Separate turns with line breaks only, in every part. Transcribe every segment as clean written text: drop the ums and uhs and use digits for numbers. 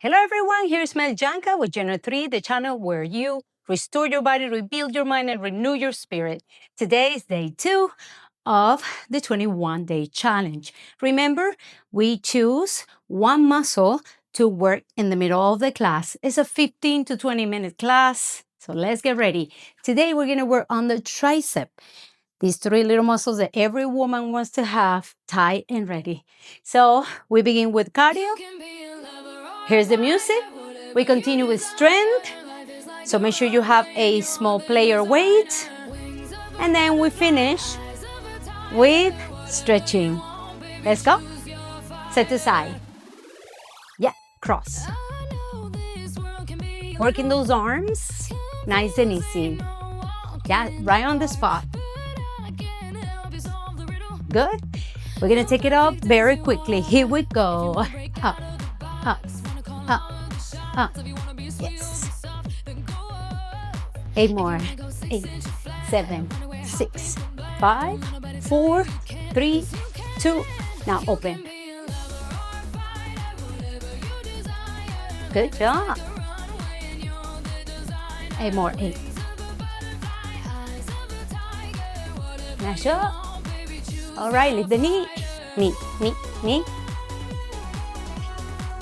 Hello everyone, here's Mel Janka with Genre 3, the channel where you restore your body, rebuild your mind, and renew your spirit. Today is day 2 of the 21-day challenge. Remember, we choose one muscle to work in the middle of the class. It's a 15 to 20 minute class, so let's get ready. Today we're gonna work on the tricep. These 3 little muscles that every woman wants to have tight and ready. So we begin with cardio. Here's the music. We continue with strength. So make sure you have a small player weight. And then we finish with stretching. Let's go. Set to side. Yeah, cross. Working those arms. Nice and easy. Yeah, right on the spot. Good. We're gonna take it up very quickly. Here we go. Up, up, up, up. Yes. 8 more. 8, 7, 6, 5, 4, 3, 2. Now open. Good job. 8 more. 8. Mash up. All right, lift the knee. Knee, knee, knee.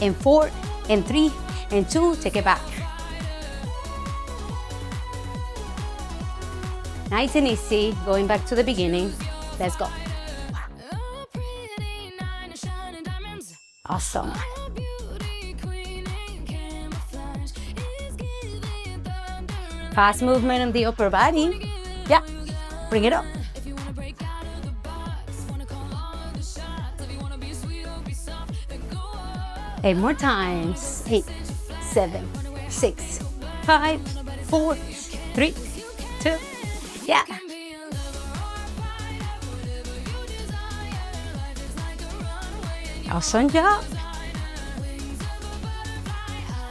And 4, and 3, and 2. Take it back. Nice and easy. Going back to the beginning. Let's go. Awesome. Fast movement on the upper body. Yeah. Bring it up. 8 more times. 8, 7, 6, 5, 4, 3, 2. Yeah. Awesome job.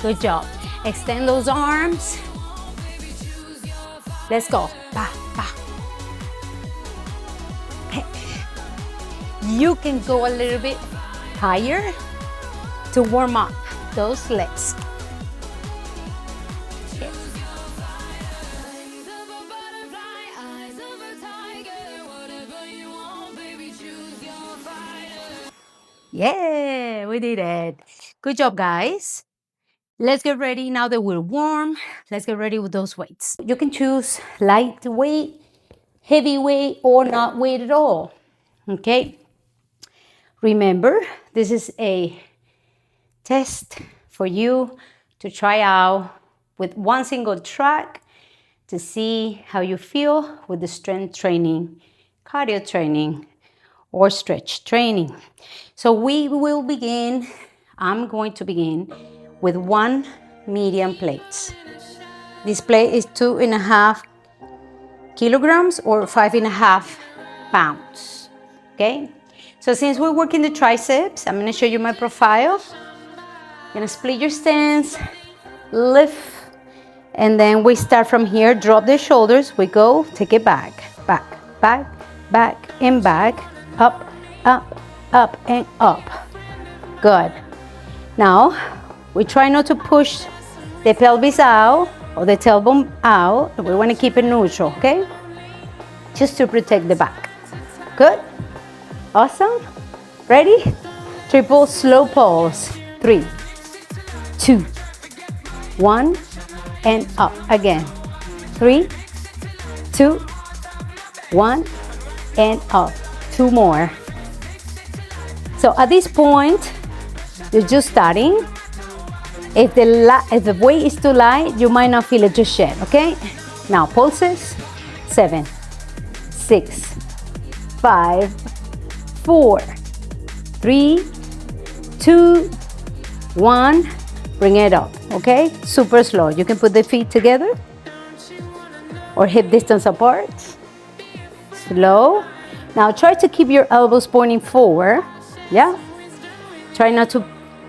Good job. Extend those arms. Let's go. Ba, ba. Okay. You can go a little bit higher to warm up those legs. Yes. Yeah, we did it. Good job, guys. Let's get ready now that we're warm. Let's get ready with those weights. You can choose light weight, heavy weight, or not weight at all. Okay. Remember, this is a test for you to try out with one single track to see how you feel with the strength training, cardio training, or stretch training. So we will begin, I'm going to begin with 1 medium plate. This plate is 2.5 kilograms or 5.5 pounds, okay? So since we're working the triceps, I'm gonna show you my profile. You're gonna split your stance, lift, and then we start from here, drop the shoulders, we go, take it back, back, back, back, and back, up, up, up, and up. Good. Now, we try not to push the pelvis out or the tailbone out. We wanna keep it neutral, okay? Just to protect the back. Good? Awesome. Ready? Triple slow pulse. 3, 2, 1, and up again. 3, 2, 1, and up. 2 more. So at this point, you're just starting. If the weight is too light, you might not feel it just yet, okay? Now pulses. 7, 6, 5, 4, 3, 2, 1. Bring it up, okay? Super slow. You can put the feet together or hip distance apart. Slow. Now try to keep your elbows pointing forward. Yeah? Try not to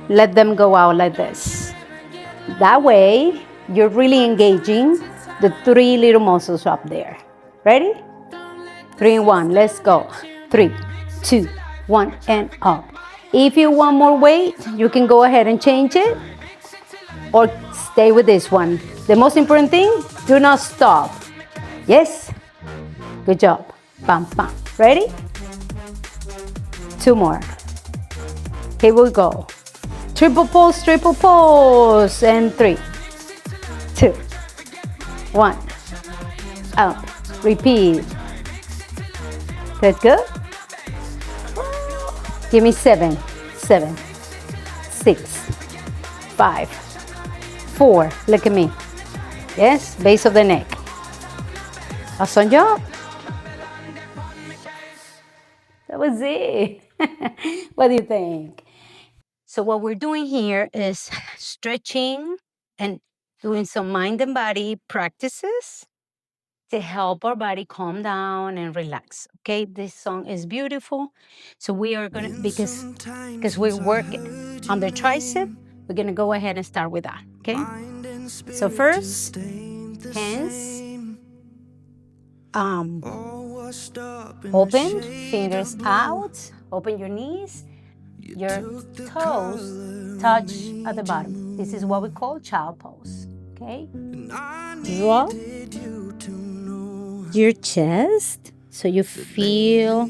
let them go out like this. That way, you're really engaging the 3 little muscles up there. Ready? 3 and 1. Let's go. 3, 2, 1, and up. If you want more weight, you can go ahead and change it. or stay with this one. The most important thing, do not stop. Yes? Good job. Bam, bam. Ready? 2 more. Here we go. Triple pulse, and 3, 2, 1. Up. Repeat. Good, good. Give me 7, 6, 5, 4. Look at me. Yes, base of the neck. Awesome job. That was it. What do you think? So what we're doing here is stretching and doing some mind and body practices to help our body calm down and relax. Okay, this song is beautiful. So we are gonna, because we work on the tricep, we're gonna go ahead and start with that. Okay. So first, hands open, fingers out, open your knees, your toes touch at the bottom. This is what we call child pose. Okay. Drop your chest so you feel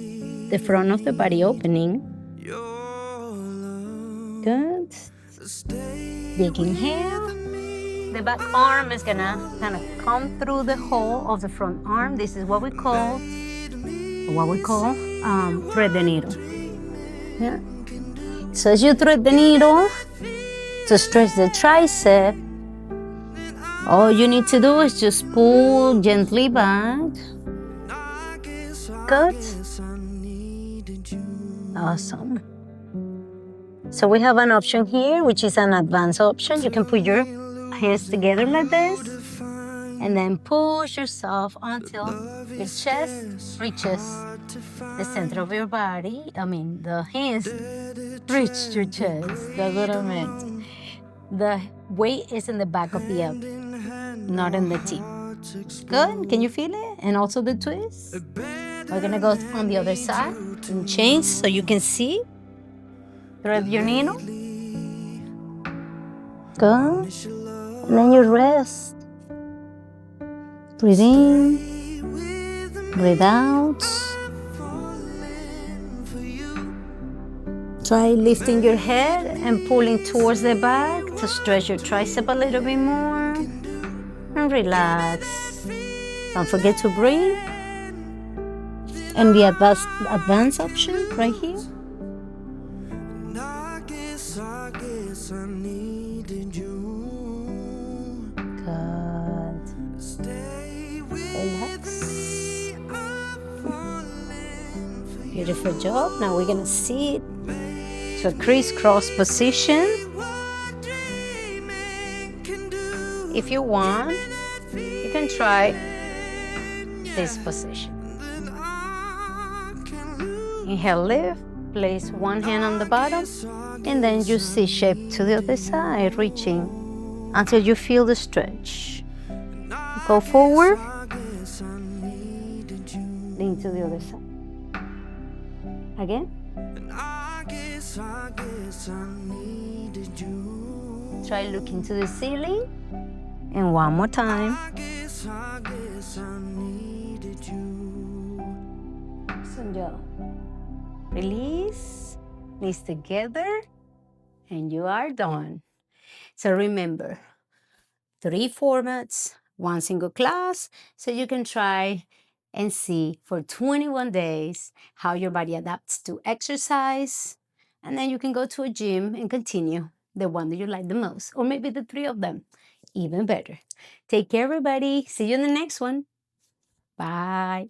the front of the body opening. Good. Big inhale. The back arm is gonna kind of come through the hole of the front arm. This is what we call thread the needle. Yeah. So as you thread the needle to stretch the tricep, all you need to do is just pull gently back. Good. Awesome. So we have an option here, which is an advanced option. You can put your hands together like this, and then push yourself until your chest reaches the center of your body. I mean, the hands reach your chest. That's what I meant. The weight is in the back of the elbow, not in the tip. Good. Can you feel it? And also the twist. We're gonna go on the other side and change so you can see. Thread your needle. Good. And then you rest. Breathe in. Breathe out. Try lifting your head and pulling towards the back to stretch your tricep a little bit more. And relax. Don't forget to breathe. And the advanced option right here. Good. Relax. Beautiful job. Now we're gonna sit to a crisscross position. If you want, you can try this position. Inhale, lift, place one hand on the bottom, and then you C-shape to the other side, reaching until you feel the stretch. Go forward, lean to the other side. Again. Try looking to the ceiling. And one more time. So, release, knees together, and you are done. So remember, 3 formats, 1 single class, so you can try and see for 21 days how your body adapts to exercise. And then you can go to a gym and continue the one that you like the most, or maybe the 3 of them, even better. Take care, everybody. See you in the next one. Bye.